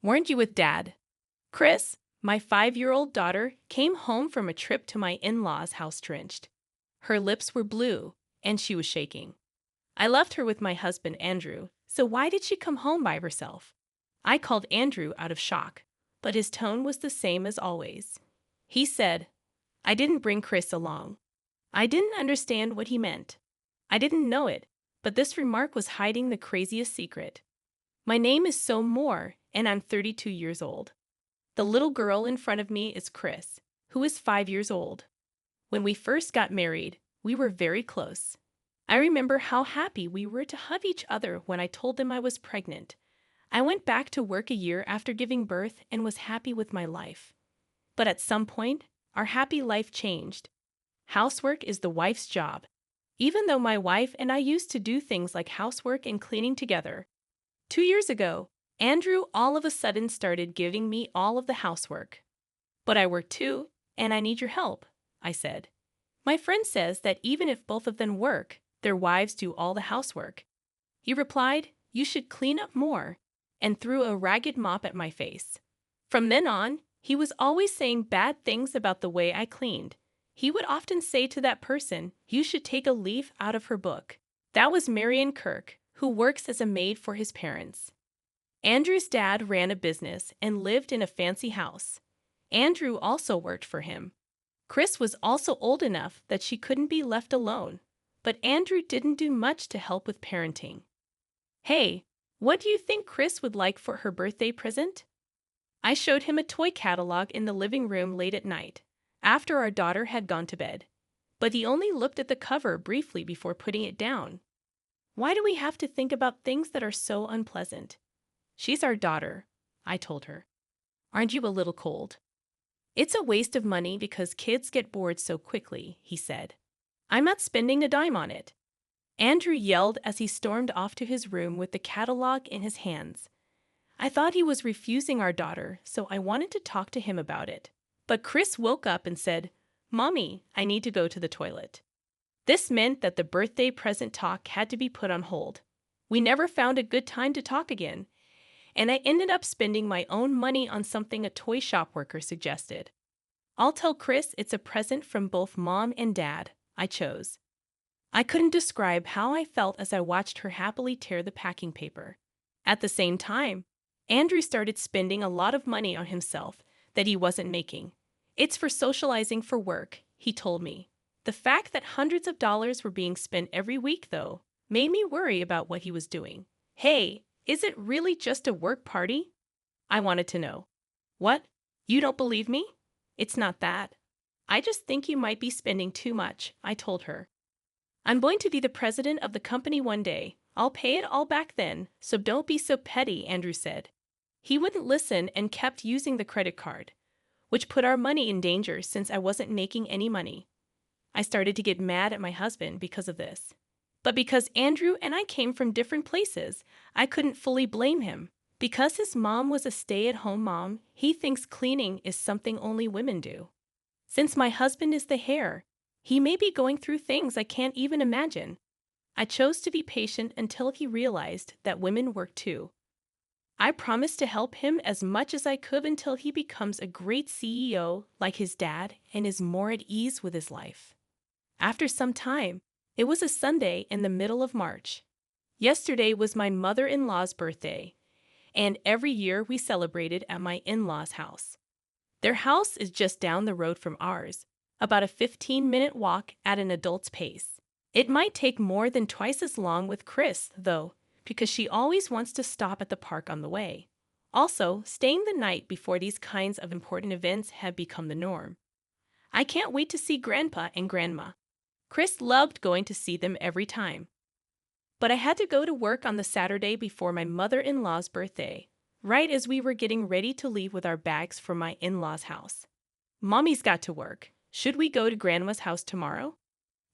Weren't you with Dad? Chris, my 5-year-old daughter, came home from a trip to my in-laws' house drenched. Her lips were blue, and she was shaking. I left her with my husband, Andrew, so why did she come home by herself? I called Andrew out of shock, but his tone was the same as always. He said, I didn't bring Chris along. I didn't understand what he meant. I didn't know it, but this remark was hiding the craziest secret. My name is So Moore, and I'm 32 years old. The little girl in front of me is Chris, who is 5 years old. When we first got married, we were very close. I remember how happy we were to hug each other when I told him I was pregnant. I went back to work a year after giving birth and was happy with my life. But at some point, our happy life changed. Housework is the wife's job. Even though my wife and I used to do things like housework and cleaning together, 2 years ago, Andrew all of a sudden started giving me all of the housework. But I work too, and I need your help, I said. My friend says that even if both of them work, their wives do all the housework. He replied, you should clean up more, and threw a ragged mop at my face. From then on, he was always saying bad things about the way I cleaned. He would often say to that person, you should take a leaf out of her book. That was Marion Kirk, who works as a maid for his parents. Andrew's dad ran a business and lived in a fancy house. Andrew also worked for him. Chris was also old enough that she couldn't be left alone, but Andrew didn't do much to help with parenting. Hey, what do you think Chris would like for her birthday present? I showed him a toy catalog in the living room late at night, after our daughter had gone to bed, but he only looked at the cover briefly before putting it down. Why do we have to think about things that are so unpleasant? She's our daughter, I told her. Aren't you a little cold? It's a waste of money because kids get bored so quickly, he said. I'm not spending a dime on it. Andrew yelled as he stormed off to his room with the catalog in his hands. I thought he was refusing our daughter, so I wanted to talk to him about it. But Chris woke up and said, Mommy, I need to go to the toilet. This meant that the birthday present talk had to be put on hold. We never found a good time to talk again, and I ended up spending my own money on something a toy shop worker suggested. I'll tell Chris it's a present from both Mom and Dad, I chose. I couldn't describe how I felt as I watched her happily tear the packing paper. At the same time, Andrew started spending a lot of money on himself that he wasn't making. It's for socializing for work, he told me. The fact that hundreds of dollars were being spent every week, though, made me worry about what he was doing. Hey, is it really just a work party? I wanted to know. What? You don't believe me? It's not that. I just think you might be spending too much, I told her. I'm going to be the president of the company one day. I'll pay it all back then, so don't be so petty, Andrew said. He wouldn't listen and kept using the credit card, which put our money in danger since I wasn't making any money. I started to get mad at my husband because of this. But because Andrew and I came from different places, I couldn't fully blame him. Because his mom was a stay-at-home mom, he thinks cleaning is something only women do. Since my husband is the hair, he may be going through things I can't even imagine. I chose to be patient until he realized that women work too. I promised to help him as much as I could until he becomes a great CEO like his dad and is more at ease with his life. After some time, it was a Sunday in the middle of March. Yesterday was my mother-in-law's birthday, and every year we celebrated at my in-laws' house. Their house is just down the road from ours, about a 15-minute walk at an adult's pace. It might take more than twice as long with Chris, though, because she always wants to stop at the park on the way. Also, staying the night before these kinds of important events have become the norm. I can't wait to see Grandpa and Grandma. Chris loved going to see them every time. But I had to go to work on the Saturday before my mother-in-law's birthday, right as we were getting ready to leave with our bags from my in-laws' house. Mommy's got to work. Should we go to Grandma's house tomorrow?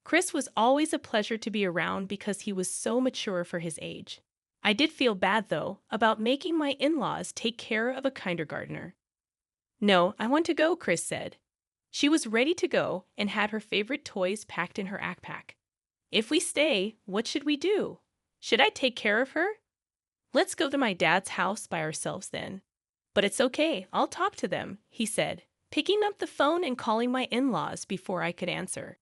Chris was always a pleasure to be around because he was so mature for his age. I did feel bad, though, about making my in-laws take care of a kindergartner. No, I want to go, Chris said. She was ready to go and had her favorite toys packed in her backpack. If we stay, what should we do? Should I take care of her? Let's go to my dad's house by ourselves then. But it's okay, I'll talk to them, he said, picking up the phone and calling my in-laws before I could answer.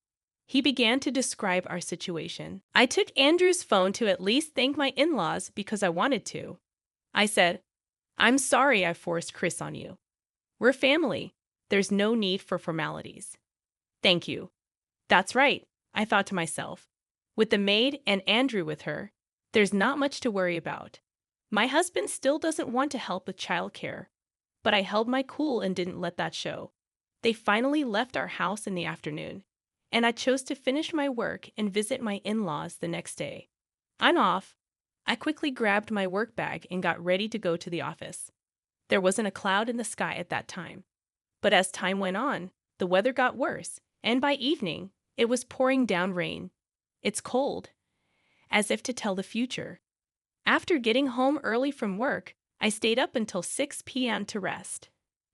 He began to describe our situation. I took Andrew's phone to at least thank my in-laws because I wanted to. I said, "I'm sorry I forced Chris on you. We're family. There's no need for formalities." "Thank you." That's right, I thought to myself. With the maid and Andrew with her, there's not much to worry about. My husband still doesn't want to help with childcare, but I held my cool and didn't let that show. They finally left our house in the afternoon, and I chose to finish my work and visit my in-laws the next day. I'm off. I quickly grabbed my work bag and got ready to go to the office. There wasn't a cloud in the sky at that time. But as time went on, the weather got worse, and by evening, it was pouring down rain. It's cold, as if to tell the future. After getting home early from work, I stayed up until 6 p.m. to rest.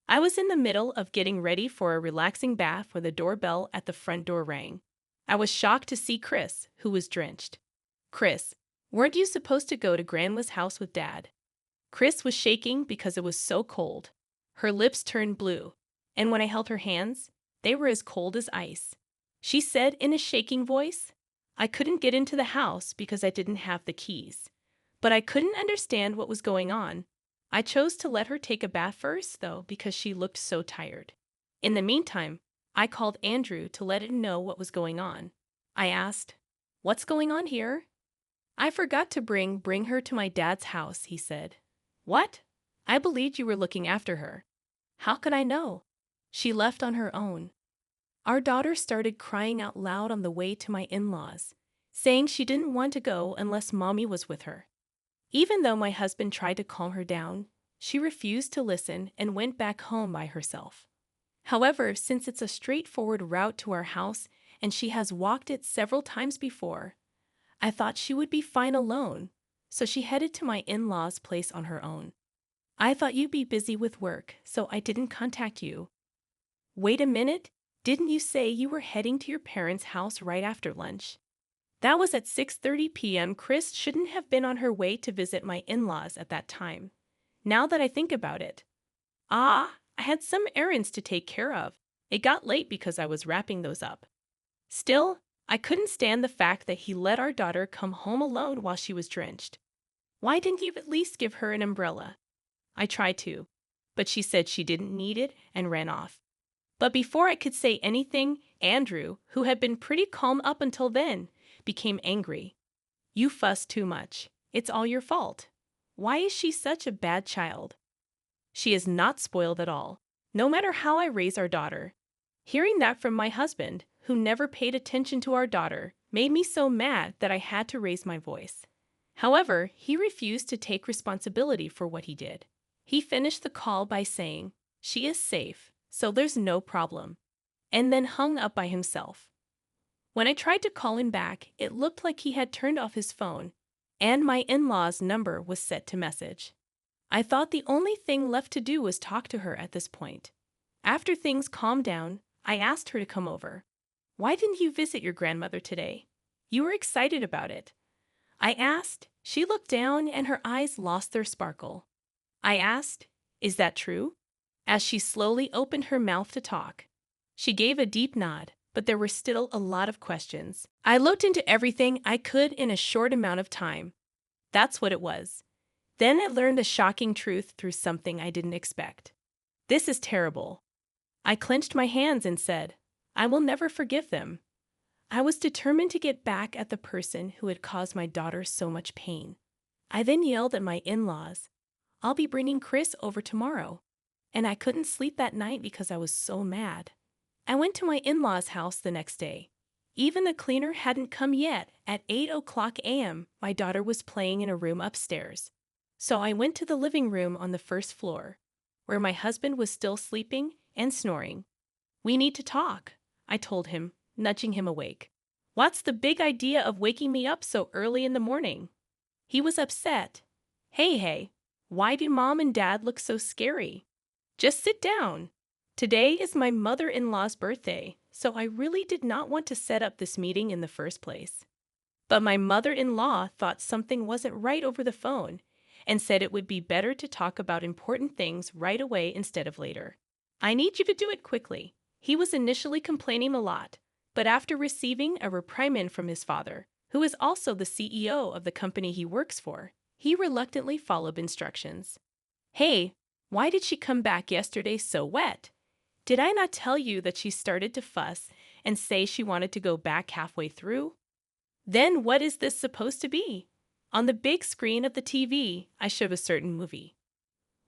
I was in the middle of getting ready for a relaxing bath when the doorbell at the front door rang. I was shocked to see Chris, who was drenched. "Chris, weren't you supposed to go to Grandma's house with Dad?" Chris was shaking because it was so cold. Her lips turned blue, and when I held her hands, they were as cold as ice. She said in a shaking voice, "I couldn't get into the house because I didn't have the keys." But I couldn't understand what was going on. I chose to let her take a bath first, though, because she looked so tired. In the meantime, I called Andrew to let him know what was going on. I asked, "What's going on here?" "I forgot to bring her to my dad's house," he said. "What? I believed you were looking after her." "How could I know? She left on her own." Our daughter started crying out loud on the way to my in-laws, saying she didn't want to go unless Mommy was with her. Even though my husband tried to calm her down, she refused to listen and went back home by herself. However, since it's a straightforward route to our house and she has walked it several times before, I thought she would be fine alone, so she headed to my in-laws' place on her own. "I thought you'd be busy with work, so I didn't contact you." "Wait a minute, didn't you say you were heading to your parents' house right after lunch?" "That was at 6:30 p.m. Chris shouldn't have been on her way to visit my in-laws at that time. Now that I think about it. I had some errands to take care of. It got late because I was wrapping those up." Still, I couldn't stand the fact that he let our daughter come home alone while she was drenched. "Why didn't you at least give her an umbrella?" I tried to, but she said she didn't need it and ran off. But before I could say anything, Andrew, who had been pretty calm up until then, became angry. "You fuss too much. It's all your fault. Why is she such a bad child?" "She is not spoiled at all, no matter how I raise our daughter." Hearing that from my husband, who never paid attention to our daughter, made me so mad that I had to raise my voice. However, he refused to take responsibility for what he did. He finished the call by saying, "She is safe, so there's no problem," and then hung up by himself. When I tried to call him back, it looked like he had turned off his phone, and my in-law's number was set to message. I thought the only thing left to do was talk to her at this point. After things calmed down, I asked her to come over. "Why didn't you visit your grandmother today? You were excited about it." I asked. She looked down and her eyes lost their sparkle. I asked, "Is that true?" As she slowly opened her mouth to talk. She gave a deep nod, but there were still a lot of questions. I looked into everything I could in a short amount of time. That's what it was. Then I learned the shocking truth through something I didn't expect. "This is terrible." I clenched my hands and said, "I will never forgive them." I was determined to get back at the person who had caused my daughter so much pain. I then yelled at my in-laws, "I'll be bringing Chris over tomorrow." And I couldn't sleep that night because I was so mad. I went to my in-laws' house the next day. Even the cleaner hadn't come yet. At 8 a.m., my daughter was playing in a room upstairs. So I went to the living room on the first floor, where my husband was still sleeping and snoring. "We need to talk," I told him, nudging him awake. "What's the big idea of waking me up so early in the morning?" He was upset. Hey, why do Mom and Dad look so scary? Just sit down. Today is my mother-in-law's birthday, so I really did not want to set up this meeting in the first place. But my mother-in-law thought something wasn't right over the phone, and said it would be better to talk about important things right away instead of later. I need you to do it quickly. He was initially complaining a lot, but after receiving a reprimand from his father, who is also the CEO of the company he works for, he reluctantly followed instructions. Hey, why did she come back yesterday so wet? Did I not tell you that she started to fuss and say she wanted to go back halfway through? Then what is this supposed to be? On the big screen of the TV, I showed a certain movie.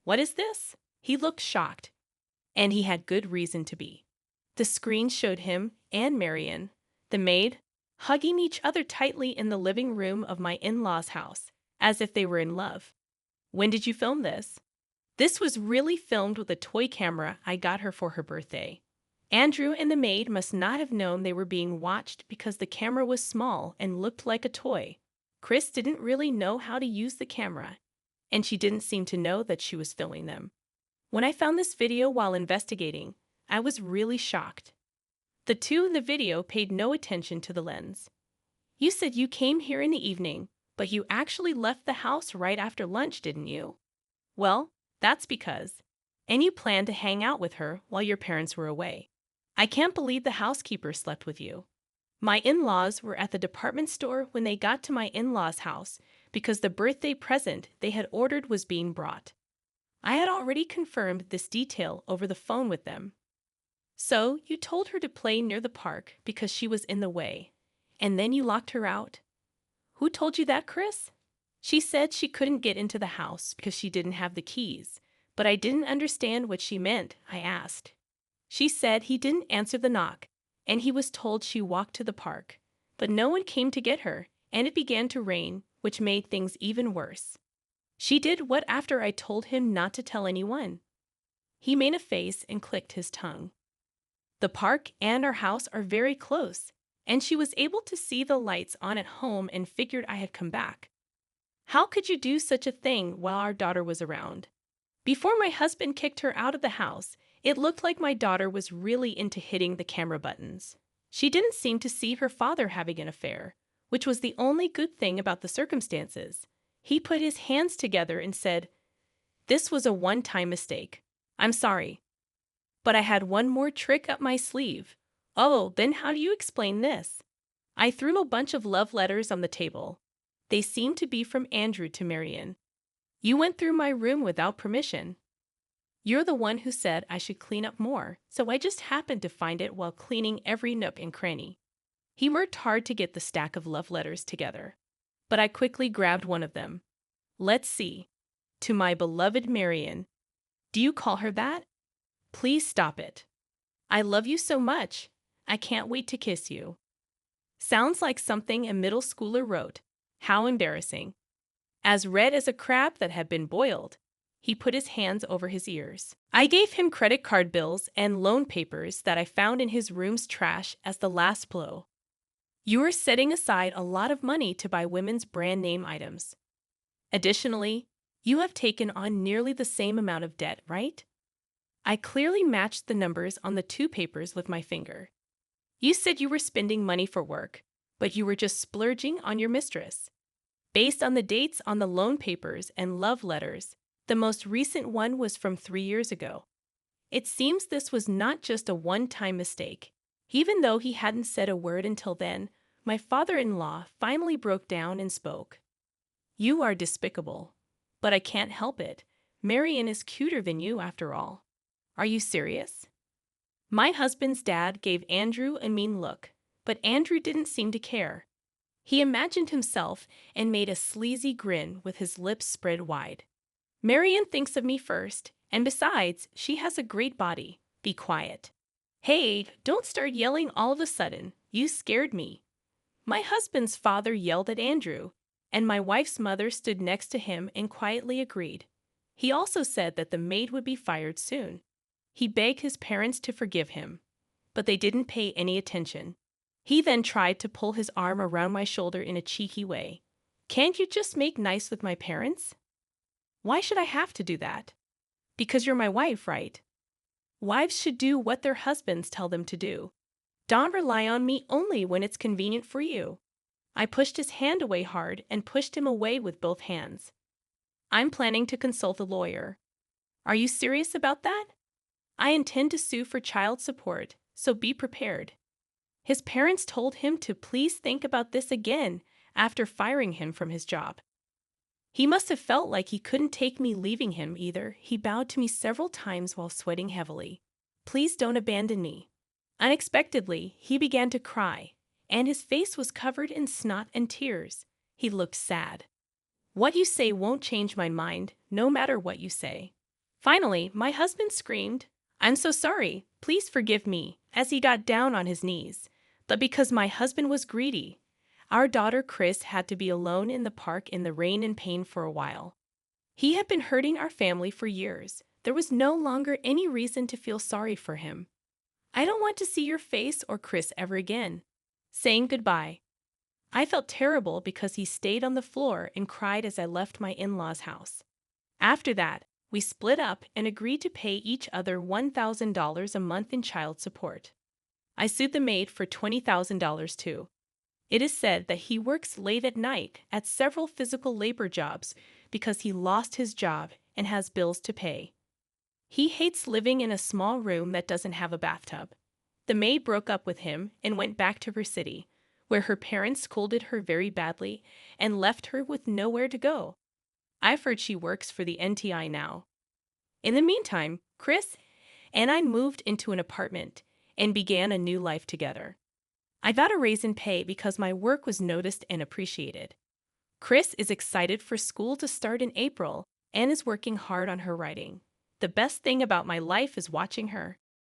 What is this? He looked shocked, and he had good reason to be. The screen showed him and Marion, the maid, hugging each other tightly in the living room of my in-laws' house, as if they were in love. When did you film this? This was really filmed with a toy camera I got her for her birthday. Andrew and the maid must not have known they were being watched because the camera was small and looked like a toy. Chris didn't really know how to use the camera, and she didn't seem to know that she was filming them. When I found this video while investigating, I was really shocked. The two in the video paid no attention to the lens. You said you came here in the evening, but you actually left the house right after lunch, didn't you? Well, that's because. And you planned to hang out with her while your parents were away. I can't believe the housekeeper slept with you. My in-laws were at the department store when they got to my in-laws' house because the birthday present they had ordered was being brought. I had already confirmed this detail over the phone with them. So you told her to play near the park because she was in the way, and then you locked her out? Who told you that, Chris? She said she couldn't get into the house because she didn't have the keys, but I didn't understand what she meant, I asked. She said he didn't answer the knock, and he was told she walked to the park, but no one came to get her, and it began to rain, which made things even worse. She did what after I told him not to tell anyone? He made a face and clicked his tongue. The park and our house are very close, and she was able to see the lights on at home and figured I had come back. How could you do such a thing while our daughter was around? Before my husband kicked her out of the house, it looked like my daughter was really into hitting the camera buttons. She didn't seem to see her father having an affair, which was the only good thing about the circumstances. He put his hands together and said, "This was a one-time mistake. I'm sorry. But I had one more trick up my sleeve." Oh, then how do you explain this? I threw a bunch of love letters on the table. They seemed to be from Andrew to Marion. You went through my room without permission. You're the one who said I should clean up more, so I just happened to find it while cleaning every nook and cranny. He worked hard to get the stack of love letters together, but I quickly grabbed one of them. Let's see. To my beloved Marion. Do you call her that? Please stop it. I love you so much. I can't wait to kiss you. Sounds like something a middle schooler wrote. How embarrassing. As red as a crab that had been boiled. He put his hands over his ears. I gave him credit card bills and loan papers that I found in his room's trash as the last blow. You are setting aside a lot of money to buy women's brand name items. Additionally, you have taken on nearly the same amount of debt, right? I clearly matched the numbers on the two papers with my finger. You said you were spending money for work, but you were just splurging on your mistress. Based on the dates on the loan papers and love letters, the most recent one was from 3 years ago. It seems this was not just a one-time mistake. Even though he hadn't said a word until then, my father-in-law finally broke down and spoke. You are despicable. But I can't help it. Marion is cuter than you after all. Are you serious? My husband's dad gave Andrew a mean look, but Andrew didn't seem to care. He imagined himself and made a sleazy grin with his lips spread wide. Marion thinks of me first, and besides, she has a great body. Be quiet. Hey, don't start yelling all of a sudden. You scared me. My husband's father yelled at Andrew, and my wife's mother stood next to him and quietly agreed. He also said that the maid would be fired soon. He begged his parents to forgive him, but they didn't pay any attention. He then tried to pull his arm around my shoulder in a cheeky way. Can't you just make nice with my parents? Why should I have to do that? Because you're my wife, right? Wives should do what their husbands tell them to do. Don't rely on me only when it's convenient for you. I pushed his hand away hard and pushed him away with both hands. I'm planning to consult a lawyer. Are you serious about that? I intend to sue for child support, so be prepared. His parents told him to please think about this again after firing him from his job. He must have felt like he couldn't take me leaving him either. He bowed to me several times while sweating heavily. Please don't abandon me. Unexpectedly, he began to cry, and his face was covered in snot and tears. He looked sad. What you say won't change my mind, no matter what you say. Finally, my husband screamed, I'm so sorry, please forgive me, as he got down on his knees. But because my husband was greedy, our daughter Chris had to be alone in the park in the rain and pain for a while. He had been hurting our family for years. There was no longer any reason to feel sorry for him. I don't want to see your face or Chris ever again. Saying goodbye. I felt terrible because he stayed on the floor and cried as I left my in-laws' house. After that, we split up and agreed to pay each other $1,000 a month in child support. I sued the maid for $20,000 too. It is said that he works late at night at several physical labor jobs because he lost his job and has bills to pay. He hates living in a small room that doesn't have a bathtub. The maid broke up with him and went back to her city, where her parents scolded her very badly and left her with nowhere to go. I've heard she works for the NTI now. In the meantime, Chris and I moved into an apartment and began a new life together. I got a raise in pay because my work was noticed and appreciated. Chris is excited for school to start in April and is working hard on her writing. The best thing about my life is watching her.